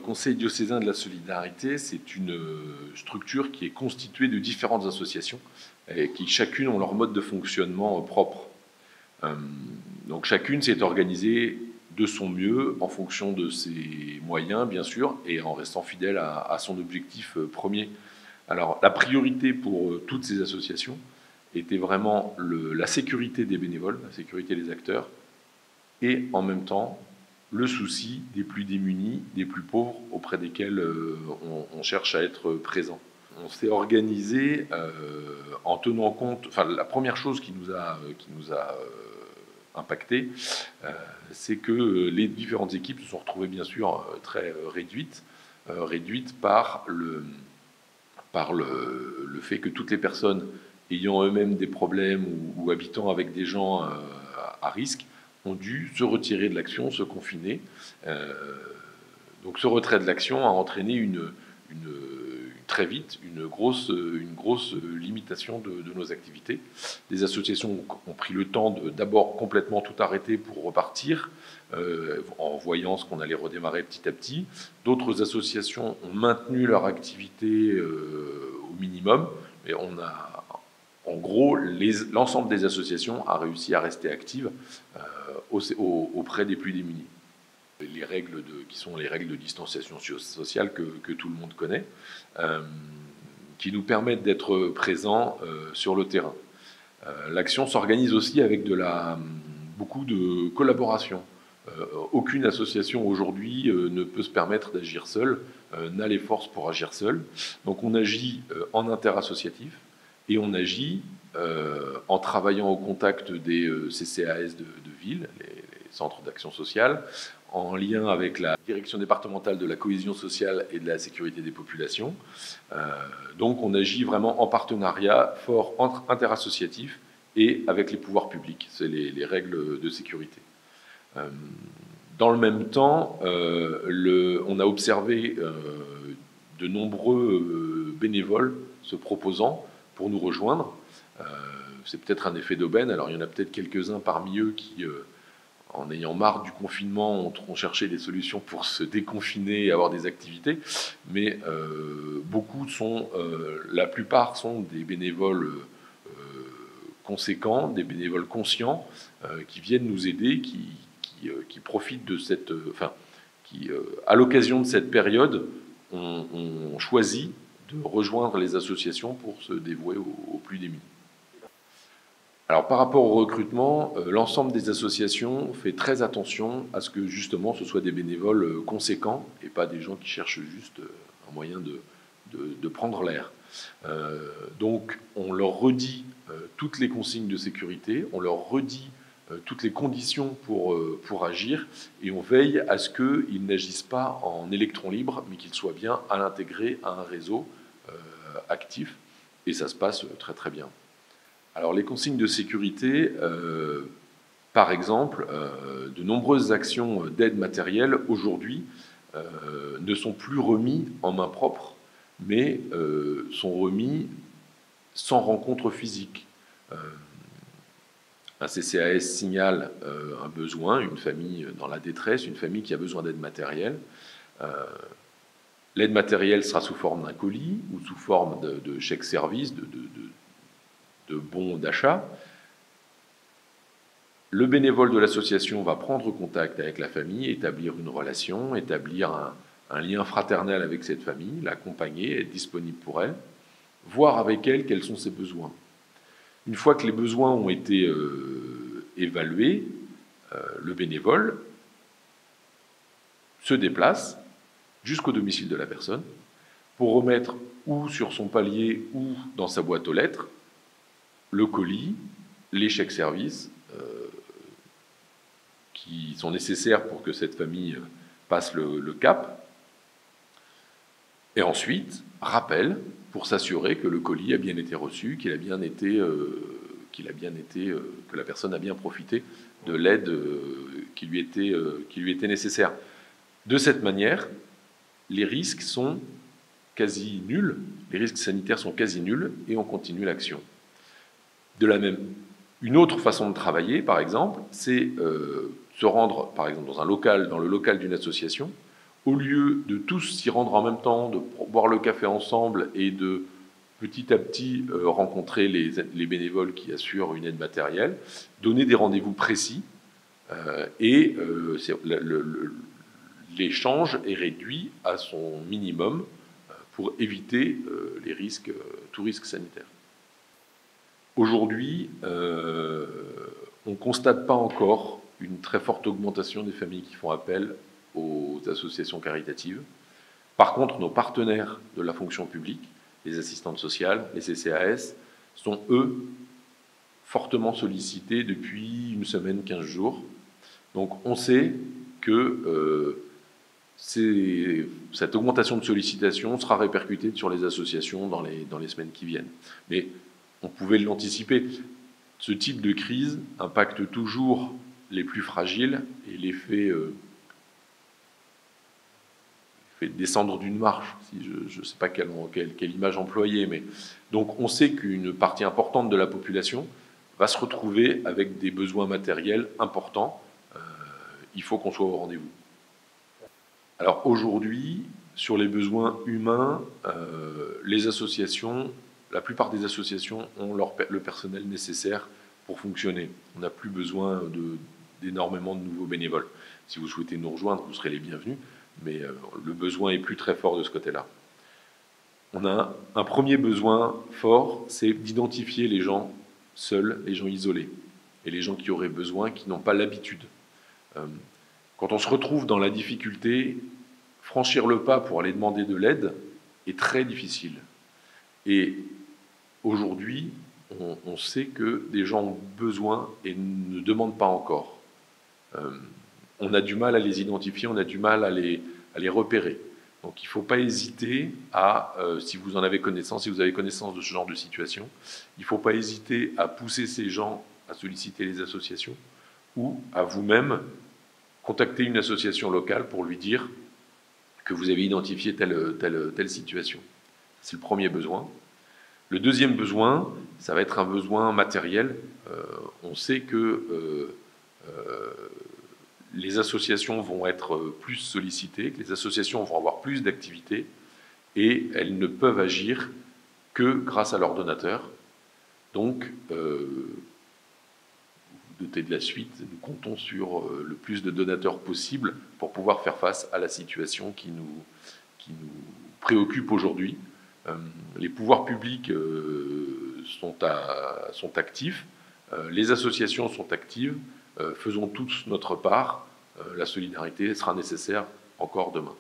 Conseil diocésain de la solidarité, c'est une structure qui est constituée de différentes associations et qui chacune ont leur mode de fonctionnement propre. Donc chacune s'est organisée de son mieux en fonction de ses moyens, bien sûr, et en restant fidèle à son objectif premier. Alors la priorité pour toutes ces associations était vraiment la sécurité des bénévoles, la sécurité des acteurs, et en même temps le souci des plus démunis, des plus pauvres, auprès desquels on cherche à être présent. On s'est organisé en tenant compte, enfin la première chose qui nous a impacté, c'est que les différentes équipes se sont retrouvées bien sûr très réduites par le fait que toutes les personnes ayant eux-mêmes des problèmes ou habitant avec des gens à risque ont dû se retirer de l'action, se confiner. Donc ce retrait de l'action a entraîné très vite une grosse limitation de nos activités. Les associations ont pris le temps de d'abord complètement tout arrêter pour repartir, en voyant ce qu'on allait redémarrer petit à petit. D'autres associations ont maintenu leur activité au minimum, mais en gros, l'ensemble des associations a réussi à rester actives auprès des plus démunis. Les règles qui sont les règles de distanciation sociale que tout le monde connaît, qui nous permettent d'être présents sur le terrain. L'action s'organise aussi avec beaucoup de collaboration. Aucune association aujourd'hui ne peut se permettre d'agir seule, n'a les forces pour agir seule. Donc on agit en interassociatif et on agit en travaillant au contact des CCAS de ville, les centres d'action sociale, en lien avec la direction départementale de la cohésion sociale et de la sécurité des populations. Donc on agit vraiment en partenariat fort entre interassociatifs et avec les pouvoirs publics. C'est les règles de sécurité. Dans le même temps, on a observé de nombreux bénévoles se proposant pour nous rejoindre. C'est peut-être un effet d'aubaine. Alors il y en a peut-être quelques-uns parmi eux qui, en ayant marre du confinement, ont cherché des solutions pour se déconfiner et avoir des activités. Mais la plupart sont des bénévoles conséquents, des bénévoles conscients, qui viennent nous aider, qui profitent de cette... qui, à l'occasion de cette période, ont choisi de rejoindre les associations pour se dévouer aux plus démunis. Alors par rapport au recrutement, l'ensemble des associations fait très attention à ce que justement ce soit des bénévoles conséquents et pas des gens qui cherchent juste un moyen de prendre l'air. Donc on leur redit toutes les consignes de sécurité, on leur redit toutes les conditions pour agir, et on veille à ce qu'ils n'agissent pas en électron libre, mais qu'ils soient bien à l'intégrer à un réseau actif, et ça se passe très très bien. Alors les consignes de sécurité, par exemple, de nombreuses actions d'aide matérielle aujourd'hui ne sont plus remises en main propre, mais sont remises sans rencontre physique. Un CCAS signale un besoin, une famille dans la détresse, une famille qui a besoin d'aide matérielle. L'aide matérielle sera sous forme d'un colis ou sous forme de chèque-service, de bons d'achat. Le bénévole de l'association va prendre contact avec la famille, établir une relation, établir un lien fraternel avec cette famille, l'accompagner, être disponible pour elle, voir avec elle quels sont ses besoins. Une fois que les besoins ont été évalués, le bénévole se déplace jusqu'au domicile de la personne pour remettre ou sur son palier ou dans sa boîte aux lettres le colis, les chèques-services qui sont nécessaires pour que cette famille passe le cap, et ensuite rappelle pour s'assurer que le colis a bien été reçu, que la personne a bien profité de l'aide qui lui était nécessaire. De cette manière, les risques sont quasi nuls, les risques sanitaires sont quasi nuls, et on continue l'action. Une autre façon de travailler, par exemple, c'est se rendre, par exemple, dans le local d'une association, au lieu de tous s'y rendre en même temps, de boire le café ensemble et de petit à petit rencontrer les bénévoles qui assurent une aide matérielle, donner des rendez-vous précis et l'échange est réduit à son minimum pour éviter les risques, tout risque sanitaire. Aujourd'hui, on ne constate pas encore une très forte augmentation des familles qui font appel aux associations caritatives. Par contre, nos partenaires de la fonction publique, les assistantes sociales, les CCAS, sont eux fortement sollicités depuis une semaine, 15 jours. Donc on sait que cette augmentation de sollicitation sera répercutée sur les associations dans les semaines qui viennent. Mais on pouvait l'anticiper. Ce type de crise impacte toujours les plus fragiles et les fait descendre d'une marche, si je ne sais pas quelle image employer, mais donc on sait qu'une partie importante de la population va se retrouver avec des besoins matériels importants. Il faut qu'on soit au rendez-vous. Alors aujourd'hui, sur les besoins humains, les associations, la plupart des associations ont le personnel nécessaire pour fonctionner. On n'a plus besoin d'énormément de nouveaux bénévoles. Si vous souhaitez nous rejoindre, vous serez les bienvenus, mais le besoin est plus très fort de ce côté-là. On a un premier besoin fort, c'est d'identifier les gens seuls, les gens isolés, et les gens qui auraient besoin, qui n'ont pas l'habitude. Quand on se retrouve dans la difficulté, franchir le pas pour aller demander de l'aide est très difficile. Et aujourd'hui, on sait que des gens ont besoin et ne demandent pas encore. On a du mal à les identifier, on a du mal à les repérer. Donc il ne faut pas hésiter à, si vous en avez connaissance, si vous avez connaissance de ce genre de situation, il ne faut pas hésiter à pousser ces gens à solliciter les associations ou à vous-même contacter une association locale pour lui dire que vous avez identifié telle situation. C'est le premier besoin. Le deuxième besoin, ça va être un besoin matériel. On sait que les associations vont être plus sollicitées, que les associations vont avoir plus d'activités et elles ne peuvent agir que grâce à leurs donateurs. Donc, dotés de la suite, nous comptons sur le plus de donateurs possible pour pouvoir faire face à la situation qui nous préoccupe aujourd'hui. Les pouvoirs publics sont actifs, les associations sont actives, faisons tous notre part, la solidarité sera nécessaire encore demain.